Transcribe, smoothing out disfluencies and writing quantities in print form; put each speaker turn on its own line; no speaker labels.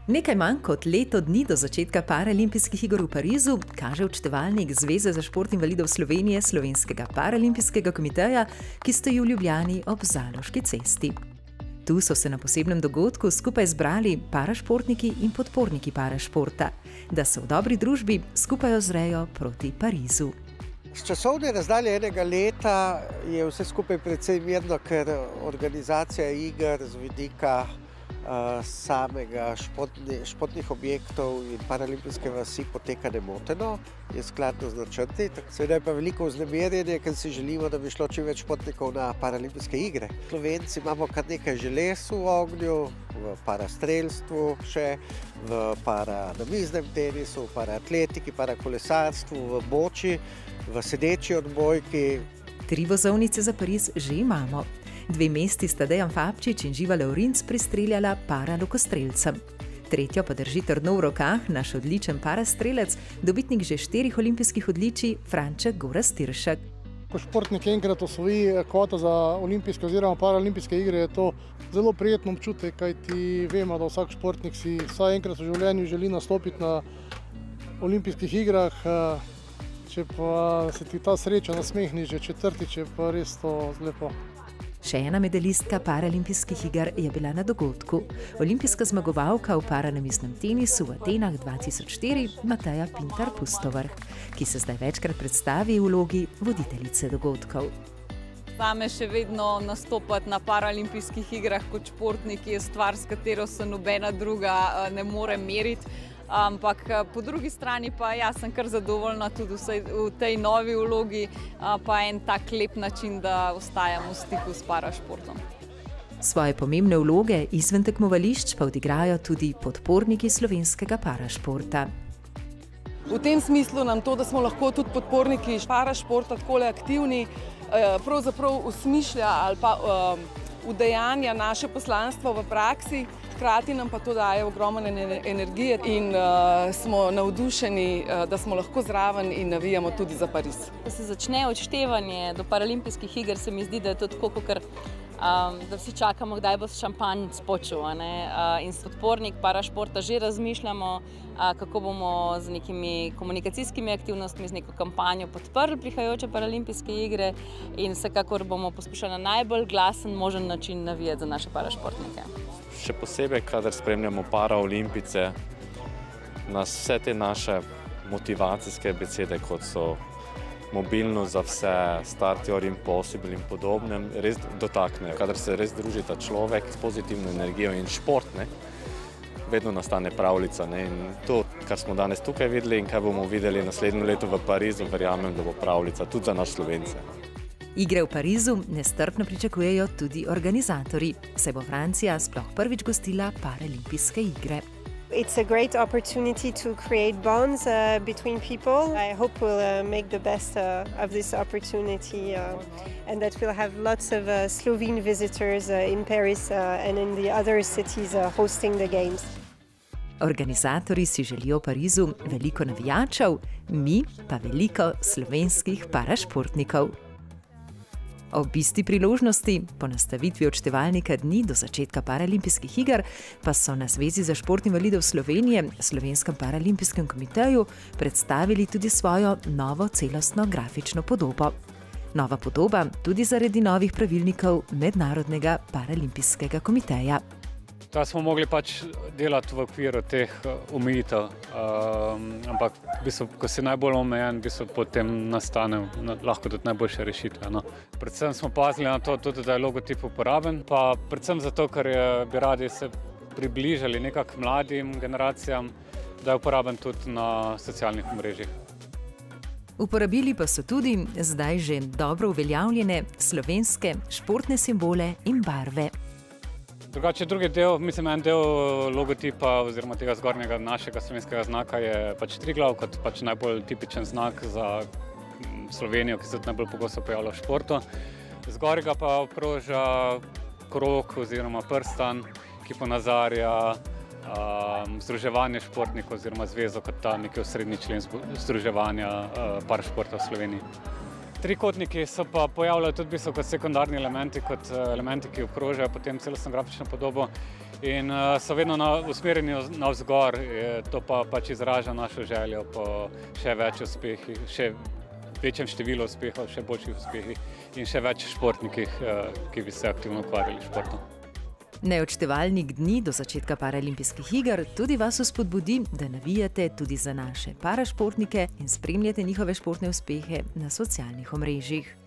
Nekaj manj kot leto dni do začetka Paralimpijskih iger v Parizu kaže odštevalnik Zveze za šport invalidov Slovenije Slovenskega paralimpijskega komiteja, ki stoji v Ljubljani ob Zaloški cesti. Tu so se na posebnem dogodku skupaj zbrali parašportniki in podporniki parašporta, da se v dobri družbi skupaj ozrejo proti Parizu.
Z časovne razdalje enega leta je vse skupaj precej mirno, ker organizacija iger z vidika samega športnih objektov in paralimpijske vasi poteka nemoteno, je skladno z načrti. Seveda je pa veliko vznemirjenje, ker si želimo, da bi šlo čim več športnikov na paralimpijske igre. Slovenci imamo kar nekaj želez v ognju, v parastrelstvu še, v paranamiznem tenisu, v paraatletiki, parakolesarstvu, v boči, v sedeči odbojki.
3 vozovnice za Pariz že imamo. 2 mesti sta Dejan Fabčič in Živa Lavrinc pristreljala paralokostrelcem. 3. pa drži trdno v rokah naš odličen parastrelec, dobitnik že 4 olimpijskih odličij, Franček Gorazd Tiršek.
Ko športnik enkrat osvoji kvoto za olimpijske oziroma paralimpijske igre, je to zelo prijeten občutek, kajti vemo, da vsak športnik si vsaj enkrat v življenju želi nastopiti na olimpijskih igrah. Če pa se ti ta sreča nasmehni že 4., je pa res to lepo.
Še ena medalistka paralimpijskih iger je bila na dogodku. Olimpijska zmagovalka v paranamiznem tenisu v Atenah 2004, Mateja Pintar-Pustovrh, ki se zdaj večkrat predstavi v vlogi voditeljice dogodkov.
Zame še vedno nastopati na paralimpijskih igrah kot športnik je stvar, s katero se nobena druga ne more meriti. Ampak po drugi strani pa jaz sem kar zadovoljna tudi v tej novi vlogi, pa en tak lep način, da ostajam v stiku s parašportom.
Svoje pomembne vloge izven tekmovališč pa odigrajo tudi podporniki slovenskega parašporta.
V tem smislu nam to, da smo lahko tudi podporniki parašporta takole aktivni, pravzaprav usmišlja ali pa udejanja naše poslanstvo v praksi. Hkrati nam pa to daje ogromno energije in smo navdušeni, da smo lahko zraven in navijamo tudi za Pariz.
Ko se začne odštevanje do paralimpijskih iger, se mi zdi, da je to tako, kot da vsi čakamo, kdaj bo šampanj spočil. In s podpornik parašporta že razmišljamo, kako bomo z nekimi komunikacijskimi aktivnostmi, z neko kampanjo podprli prihajajoče paralimpijske igre in vsekakor bomo poskušali na najbolj glasen možen način navijati za naše parašportnike.
Še posebej, kadar spremljamo paraolimpice, nas vse te naše motivacijske besede, kot so mobilnost za vse, Start Your Impossible in podobnem, res dotaknejo. Kadar se res družita človek s pozitivno energijo in šport, vedno nastane pravljica. In to, kar smo danes tukaj videli in kar bomo videli naslednje leto v Parizu, verjamem, da bo pravljica tudi za nas Slovence.
Igre v Parizu nestrpno pričakujejo tudi organizatorji, saj bo Francija sploh prvič gostila paralimpijske igre.
It's a great opportunity to create bonds between people. I hope we'll make the best of this opportunity and that we'll have lots of Slovene visitors in Paris and in the other cities hosting the games.
Organizatorji si želijo v Parizu veliko navijačev, mi pa veliko slovenskih parašportnikov. Ob isti priložnosti, po nastavitvi odštevalnika dni do začetka paralimpijskih iger, pa so na Zvezi za šport invalidov Slovenije, Slovenskem paralimpijskem komiteju, predstavili tudi svojo novo celostno grafično podobo. Nova podoba tudi zaradi novih pravilnikov Mednarodnega paralimpijskega komiteja.
To smo mogli pač delati v okviru teh omejitev, ampak ko si najbolj omejen, potem nastane lahko tudi najboljše rešitve. Predvsem smo pazili na to, tudi, da je logotip uporaben, pa predvsem zato, ker bi radi se približali nekako mladim generacijam, da je uporaben tudi na socialnih omrežjih.
Uporabili pa so tudi zdaj že dobro uveljavljene slovenske športne simbole in barve.
Drugače, drugi del, mislim, en del logotipa oziroma tega zgornjega našega slovenskega znaka je pač Triglav, kot pač najbolj tipičen znak za Slovenijo, ki se tudi najbolj pogosto pojavlja v športu. Zgoraj ga pa obkroža krog oziroma prstan, ki ponazarja združevanje športnikov oziroma zvezo kot ta neki osrednji člen združevanja parašporta v Sloveniji. Trikotniki so pa pojavljali tudi kot sekundarni elementi, kot elementi, ki obkrožajo potem celostno grafično podobo in so vedno usmerjeni navzgor, to pa pač izraža našo željo po še več uspehih, še večjem številu uspehov, še boljših uspehih in še več športnikih, ki bi se aktivno ukvarjali s športom.
Neodštevalnik dni do začetka Paralimpijskih iger tudi vas vzpodbudi, da navijate tudi za naše parašportnike in spremljate njihove športne uspehe na socialnih omrežjih.